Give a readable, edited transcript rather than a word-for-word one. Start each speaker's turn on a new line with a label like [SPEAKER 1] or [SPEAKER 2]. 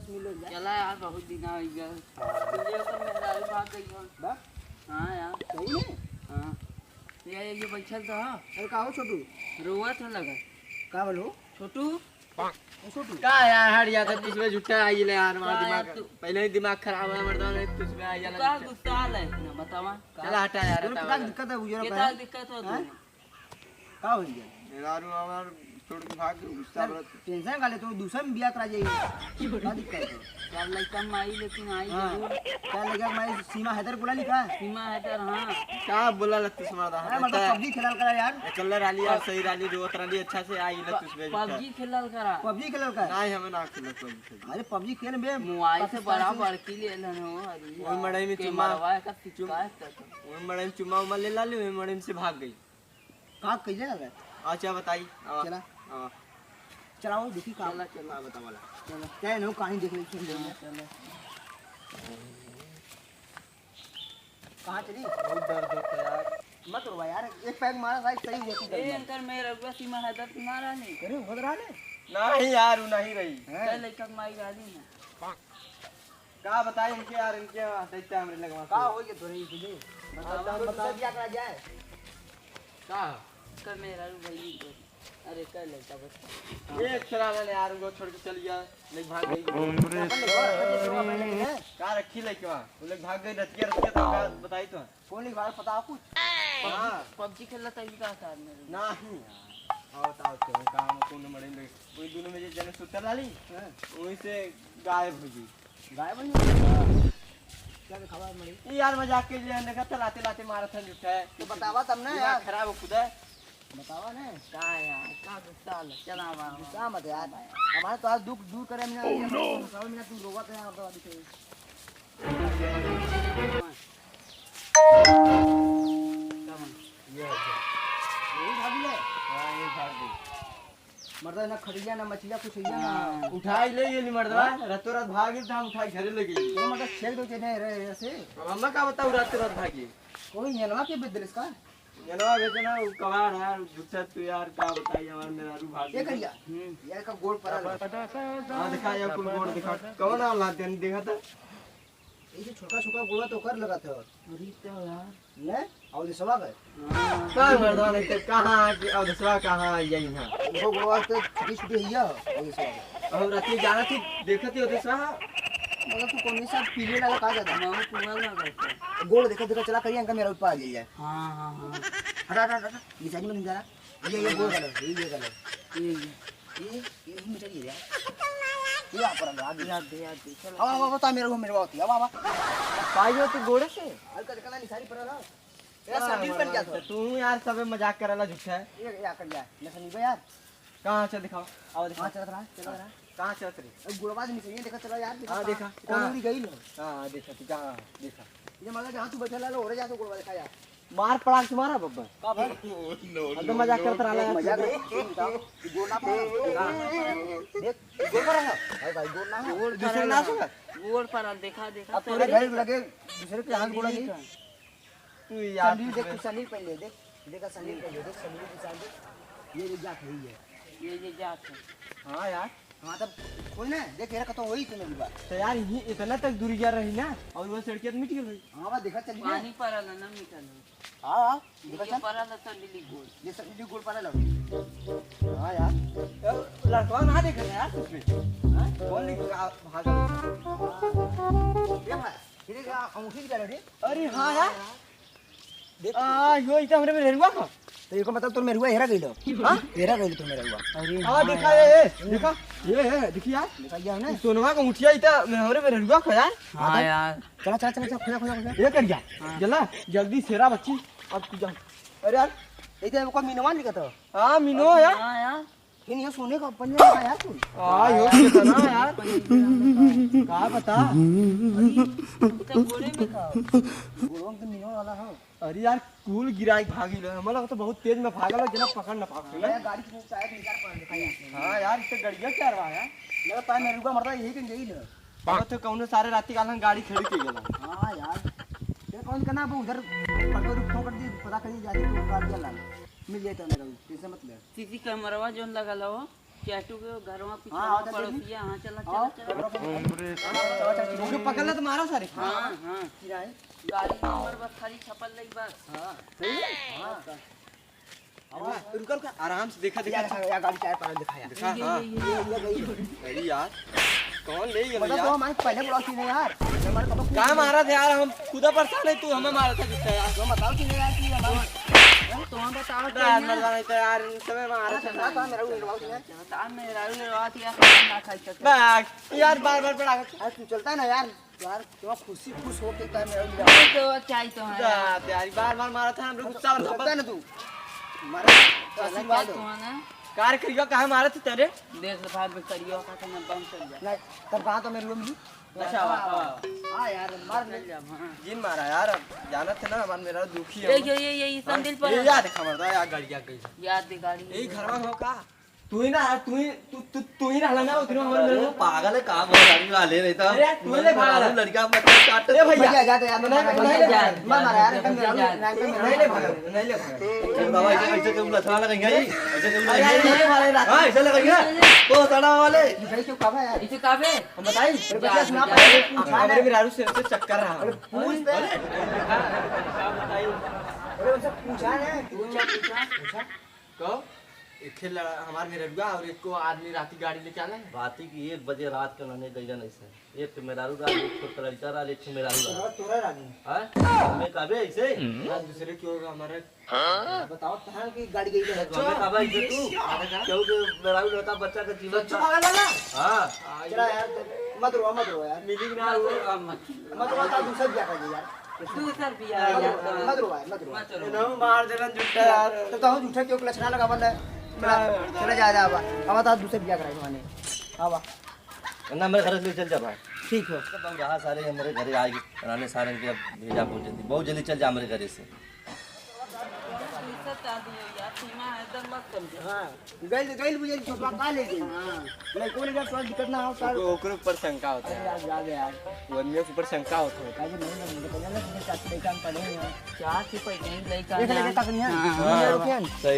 [SPEAKER 1] मिलो यार।
[SPEAKER 2] चला यार बहुत दिन हो गया तुझे तो मेरा भाग गई हो
[SPEAKER 1] बा
[SPEAKER 2] हां यार
[SPEAKER 1] सही है।
[SPEAKER 2] हां ये बैठल था
[SPEAKER 1] अरे का हो छोटू
[SPEAKER 2] रोवा था लगा
[SPEAKER 1] का बोलो
[SPEAKER 2] छोटू
[SPEAKER 1] छोटू
[SPEAKER 3] का यार हट जाता तुझमें झूठा आई ले यार हमारा
[SPEAKER 2] का यार
[SPEAKER 3] दिमाग
[SPEAKER 2] तू-
[SPEAKER 3] पहले ही दिमाग खराब है मर्दा ने तुझमें आई
[SPEAKER 2] का
[SPEAKER 3] जाला
[SPEAKER 2] गुस्सा है ना बतावा
[SPEAKER 3] चला हटा यार
[SPEAKER 1] तोरे
[SPEAKER 3] हटा
[SPEAKER 1] कितना दिक्कत है उजरा
[SPEAKER 2] कितना
[SPEAKER 1] का
[SPEAKER 2] दिक्कत हो
[SPEAKER 1] हैं?
[SPEAKER 2] तू
[SPEAKER 1] का हो गया
[SPEAKER 3] यार हमार छोड़ के भाग गुस्सा
[SPEAKER 1] सर टेंशन का ले तो दूसरा में बियाह करा जाइए का दिक्कत है
[SPEAKER 2] यार लड़का में आई लेकिन आई
[SPEAKER 1] हाँ
[SPEAKER 2] जरूर
[SPEAKER 1] क्या लगा मैं सीमा हैदर बोला लिखा है
[SPEAKER 2] सीमा है तर हाँ
[SPEAKER 3] का बोला लत्ती मर्दा
[SPEAKER 1] अरे मतलब पबजी खेला करा यार
[SPEAKER 3] चल रही यार सही रही रोत रही अच्छा से आई ले तुझमें
[SPEAKER 2] पबजी खेलल करा
[SPEAKER 1] पबजी खेला का
[SPEAKER 3] नहीं हमें ना खेल पबजी
[SPEAKER 1] अरे पबजी खेल बे
[SPEAKER 2] मोबाइल से बड़ा बड़की ले लन हो अरे
[SPEAKER 3] ओए मड़ई में
[SPEAKER 2] के
[SPEAKER 3] चुम्मा
[SPEAKER 2] मरवा का शिकायत कर
[SPEAKER 3] ओए मड़ई में चुम्मा उम्मा ले ला ली ओए मड़ई में से भाग गई
[SPEAKER 1] का कैसे लगा
[SPEAKER 3] अच्छा बताई
[SPEAKER 1] चला
[SPEAKER 3] आवा
[SPEAKER 1] चलाओ देखी का
[SPEAKER 2] चला चला
[SPEAKER 3] बता वाला
[SPEAKER 1] चला क्या नो कहानी देख ले सुन ले
[SPEAKER 2] चला
[SPEAKER 1] कहां चली
[SPEAKER 3] बहुत दर्द होता है यार
[SPEAKER 1] मत रो यार एक पैक मारा भाई सही हुआ
[SPEAKER 2] ए अंकल मेरा रघुआ सीमा है तर तुम्हारा नहीं
[SPEAKER 1] करे हो रहा है
[SPEAKER 3] नहीं यार वो नहीं रही
[SPEAKER 2] कल लड़का के माई गाली ना
[SPEAKER 3] का बताई इनके यार इनके दैत्य हमरे लगवा
[SPEAKER 1] का हो गया थोड़ी तुझे बता दिया करा जाए
[SPEAKER 3] का
[SPEAKER 2] कर मेरा भाई को अरे कर लड़का बस
[SPEAKER 3] एक चला ले यार उनको छोड़ के चल गया लेकिन भाग गई का रखी लेके वहां वो लोग भाग गई रतिया तो का बताई तो
[SPEAKER 1] कौन लिख रहा पता कुछ
[SPEAKER 3] हां
[SPEAKER 2] पबजी खेलता था का साथ में
[SPEAKER 3] नहीं आओ ताओ के काम कौन मरे ले वही दोनों में जे जने सुतल वाली वहीं से गायब हो गई
[SPEAKER 1] गायब नहीं क्या खबर मरी
[SPEAKER 3] ये यार मजाक के लिए देखा चलाते लाते मारथन उठा है
[SPEAKER 1] तो बतावा तब ना
[SPEAKER 3] यार
[SPEAKER 1] यार
[SPEAKER 3] खराब हो खुदा
[SPEAKER 1] बतावा ना
[SPEAKER 2] का यार का गुस्सा ले चला वहां
[SPEAKER 1] गुस्सा मत यार हमारे तो आज दुख दूर करे हमने सब मिनट तुम रोवा थे आप तो दिखे
[SPEAKER 3] ये
[SPEAKER 1] यही भाभी ले
[SPEAKER 3] हां ये भाग गई
[SPEAKER 1] मर्दा ना खड़िया ना मछलिया कुछ हिया ना
[SPEAKER 3] उठाई ले ये नहीं मर्दवा रातों रात भाग गई हम उठाई घरे ले गई
[SPEAKER 1] तो मतलब छेड़ दो के नहीं रहे ऐसे
[SPEAKER 3] हम का बताऊं रातों रात भागी
[SPEAKER 1] कोई नेलवा के बेदल इसका
[SPEAKER 3] जनवा बेचना कबाड़ यार झूठा तू यार का बताई हमार मेरा रू भाग
[SPEAKER 1] ये करिया यार का गोल पड़ा
[SPEAKER 3] हां दिखा या कुल गोड़ दिखा कौन आला देन देखा था
[SPEAKER 1] ये छोटा छोटा गोला तो कर लगा था
[SPEAKER 2] अरे तो यार
[SPEAKER 1] ले और ये सवा गए
[SPEAKER 3] का मर्दवा नहीं तो कहां की अवसरा कहां आई यही हां
[SPEAKER 1] वो गोला तो छोटी छोटी हिया और ये सवा
[SPEAKER 3] हम रात जाना थी देखती होते सा
[SPEAKER 1] मतलब तू कौन सा पीले लगा का जाता
[SPEAKER 2] ना कुआं लगा
[SPEAKER 1] गोल देखा देखा चला करिए अंकल मेरा ऊपर आ जाइए
[SPEAKER 2] हां हां हां
[SPEAKER 1] हटा हटा हटा ये साइड में नहीं जा रहा ये गोल कलर ये कलर ये मीटर ये ये आप पर आ
[SPEAKER 2] याद दे चल
[SPEAKER 1] अब बता मेरे को होती अब अब
[SPEAKER 3] पाई हो तू गोड़े से
[SPEAKER 1] हल्का देखा निसारी पर ना तेरा सैंडल पहन क्या था
[SPEAKER 3] तू यार सब मजाक करला झूठा है
[SPEAKER 1] ये या कर जा ले सनी यार
[SPEAKER 3] कहां से दिखाओ आओ दिखा
[SPEAKER 1] कहां चल रहा
[SPEAKER 3] कहां चल रही
[SPEAKER 1] अब गुड़बाज नहीं चाहिए देखा चला यार
[SPEAKER 3] हां देखा
[SPEAKER 1] कौन उड़ी गई लो
[SPEAKER 3] हां देखा तू कहां देखा
[SPEAKER 1] ये मतलब जहां तू बैठा लो और जा तो गुड़बाज देखा यार
[SPEAKER 3] मार पड़ा तुम्हारा बब्बा
[SPEAKER 1] का भाई
[SPEAKER 3] तो मजाक करता रहा यार
[SPEAKER 1] मजाक गोल ना पड़ा देख गोल पड़ा है भाई भाई गोल ना
[SPEAKER 2] गोड़
[SPEAKER 1] दूसरे ना सुन
[SPEAKER 2] गोड़ पर देखा देखा
[SPEAKER 1] अब तेरे घर लगे दूसरे के हाथ गोला नहीं
[SPEAKER 3] तू यार
[SPEAKER 1] सैंडल देख तू सैंडल पहन ले देख देखा सैंडल पहन ले देख सैंडल की सैंडल ये जा खड़ी है
[SPEAKER 2] ये जात है
[SPEAKER 3] हां यार
[SPEAKER 1] हां तब कोई ना देख तेरा कतो वही तुम्हें बात
[SPEAKER 3] तो यार ये इतना तक दूरी जा रही ना और वो सड़कियत मिट गई भाई
[SPEAKER 1] हां बा देखा चली
[SPEAKER 2] पानी पर ना मिटल
[SPEAKER 1] हां हां देखा
[SPEAKER 2] ये
[SPEAKER 1] चल
[SPEAKER 2] पर तो लिली गोड़
[SPEAKER 1] ये सैंडल गोल पड़ा लो हां यार
[SPEAKER 3] लड़का ना देख रहा यार कुछ भी हां कौन लिख भागा
[SPEAKER 1] ये भाई फिर क्या अंगूठी की रे
[SPEAKER 3] अरे हां यार यो इतना हमरे में रहूंगा का
[SPEAKER 1] तो ये को मतलब तुम मेरे हुआ हेरा गई लो हां हेरा गई तुम मेरे हुआ
[SPEAKER 2] अरे
[SPEAKER 3] हां देखा ये देखा ये देखी यार
[SPEAKER 1] देखा गया ना
[SPEAKER 3] सोनवा का मुठिया इतना हमरे में रहूंगा का यार
[SPEAKER 2] हां यार
[SPEAKER 1] चला चला चला खुला खुला खुला
[SPEAKER 3] ये कर गया जल्ला जल्दी सेरा बच्ची अब तू जा अरे यार
[SPEAKER 1] इधर को मिनवा लिखा था
[SPEAKER 3] हां मीनो यार
[SPEAKER 2] हां यार
[SPEAKER 1] इन ये सोने का पंजा का यार तू
[SPEAKER 3] हां यो कितना यार का बता
[SPEAKER 2] तो गोड़े में था
[SPEAKER 1] गोलों के मिनवा वाला हां
[SPEAKER 3] अरे यार कूल गिराई भागी लो हमरा तो बहुत तेज में भागल जना पकड़ ना पाके
[SPEAKER 1] मैं गाड़ी से शायद निकाल पड़ दिखा यार
[SPEAKER 3] हां यार इससे गड़िया क्या रहा है
[SPEAKER 1] मेरा पाए मेरे को मरदा यही कन गई ना
[SPEAKER 3] वो तो कौनो सारे राती काल हम गाड़ी खड़ी के गेला
[SPEAKER 1] हां यार ये कौन करना अब उधर पटो रुक कर दी पता करी जाती तो गाड़ी चला मिल जाए तो मेरा टेंशन मत ले
[SPEAKER 2] सीसी कैमरावा जोन लगा लो चैटू के घरवा पीछे
[SPEAKER 1] हाँ, तो
[SPEAKER 2] पड़ोसिया हां चला
[SPEAKER 1] हाँ,
[SPEAKER 2] चला
[SPEAKER 3] उनको पकड़ ले तो मारो सारे
[SPEAKER 2] हां हां
[SPEAKER 1] किराए
[SPEAKER 2] गाड़ी नंबर बस खाली छपल रही बस
[SPEAKER 1] हाँ सही है हाँ
[SPEAKER 3] रुका रुका आराम से देखा देखा
[SPEAKER 1] या गाड़ी टायर पर दिखाया
[SPEAKER 3] देखा हाँ
[SPEAKER 1] ये गई
[SPEAKER 3] अरे यार कौन ले गया
[SPEAKER 1] मतलब तो
[SPEAKER 3] यार
[SPEAKER 1] हमारे पहले ब्लॉक की नहीं यार हमारे पापा
[SPEAKER 3] कहाँ मारा था यार हम खुदा परेशान है तू हमें मारा था किसका यार
[SPEAKER 1] तो बताओ कि नहीं यार कि हमारा
[SPEAKER 2] तो हम बताओ
[SPEAKER 3] यार मरवा नहीं था यार इन समय मारा था
[SPEAKER 1] ना मेरा वो इंटरव्यू नहीं है
[SPEAKER 2] बता मेरा बात या ना खाई सकते
[SPEAKER 3] बैग यार बार बार पड़ा
[SPEAKER 1] अरे तू चलता है ना यार यार तुम खुश होके कर मेरा
[SPEAKER 2] तो चाहिए तो है
[SPEAKER 3] यार बार बार मारा था हम लोग गुस्सा
[SPEAKER 1] चलता है ना तू हमारे आशीर्वाद
[SPEAKER 2] तो
[SPEAKER 1] हो
[SPEAKER 2] है ना
[SPEAKER 3] कार करियो कहाँ मारा थे तेरे
[SPEAKER 2] देख भाई में करियो का तो मैं बम चल जा
[SPEAKER 1] नहीं तब कहाँ तो मेरे रूम जी
[SPEAKER 2] अच्छा
[SPEAKER 1] हाँ यार मार
[SPEAKER 2] चल जा हां
[SPEAKER 3] जिन मारा यार अब जाना था ना हमारा मेरा दुखी है
[SPEAKER 2] ये संदिल पर
[SPEAKER 3] ये याद देखा मरता यार गाड़ी आ गई
[SPEAKER 2] याद दे गाड़ी
[SPEAKER 3] यही घर में हो का तू ही ना तू ही रहला ना उधर हमारे मेरे को
[SPEAKER 4] पागल है कहाँ बहुत गाड़ी वाले नहीं था
[SPEAKER 3] अरे तू ले भागा
[SPEAKER 4] लड़का मतलब काट
[SPEAKER 3] ए भैया
[SPEAKER 1] भैया जाते यार
[SPEAKER 3] नहीं
[SPEAKER 1] मारा यार एकदम मेरा
[SPEAKER 3] नहीं ले भागा नहीं ले भागा
[SPEAKER 4] बाबा ऐसे क्यों लथड़ा लगेंगे जी ऐसे क्यों
[SPEAKER 3] अरे यार नहीं वाले रात
[SPEAKER 4] हां ऐसे लगेंगे तो सड़ा वाले
[SPEAKER 1] भाई क्यों कहा यार
[SPEAKER 2] इसे काबे
[SPEAKER 3] हम बताई
[SPEAKER 1] अरे बच्चा सुना
[SPEAKER 3] हमारे मेरारू से चक्कर रहा
[SPEAKER 1] पूछ पे अरे उनसे पूछा ना
[SPEAKER 2] पूछा
[SPEAKER 3] को एक खेल हमारे मेरा और एक को आदमी राती गाड़ी लेके आना है
[SPEAKER 4] बात ही की 1 बजे रात के लाने गईला नहीं सर एक तो मेरारू रा एक तो लड़का रा एक तो मेरारू रा
[SPEAKER 1] तोरा रानी
[SPEAKER 4] हां हमें काबे ऐसे
[SPEAKER 3] यार दूसरे क्यों हमारे
[SPEAKER 1] बताओ कहाँ की गाड़ी गई है
[SPEAKER 4] हमें काबे ऐसे तू क्यों कि मेरारू लड़का बच्चा का जीवन था हां
[SPEAKER 1] चला यार मत रो यार
[SPEAKER 3] मिली ना
[SPEAKER 1] मत रो था दूसरा क्या कर यार
[SPEAKER 2] दूसर पिया
[SPEAKER 1] मत रो
[SPEAKER 2] मत चलो
[SPEAKER 3] ना मार देना जुट्टा यार
[SPEAKER 1] तो हम झूठे क्यों लक्षणा लगा बंदा चला जा अब बता दूसरे क्या कराएंगे माने अब
[SPEAKER 4] ना मेरे घर से चल जा भाई
[SPEAKER 1] ठीक हो
[SPEAKER 4] अब रहा सारे हमारे घर आएगी राने सारे के अब भेजा पहुंच जल्दी बहुत जल्दी चल जा हमारे घर से
[SPEAKER 1] हां गइल बुझे छोटा का ले गई हां नहीं कोई का स्वास्थ्य दिक्कत ना हो सर
[SPEAKER 3] ओकरे ऊपर शंका होता है
[SPEAKER 1] यार यार
[SPEAKER 3] वो आदमी के ऊपर शंका होता है
[SPEAKER 1] काजे नहीं मुझे कहना ना कि साथ काम पड़े हैं
[SPEAKER 2] चार से पहले नहीं लइका
[SPEAKER 1] ऐसे लगे तक नहीं है
[SPEAKER 3] सही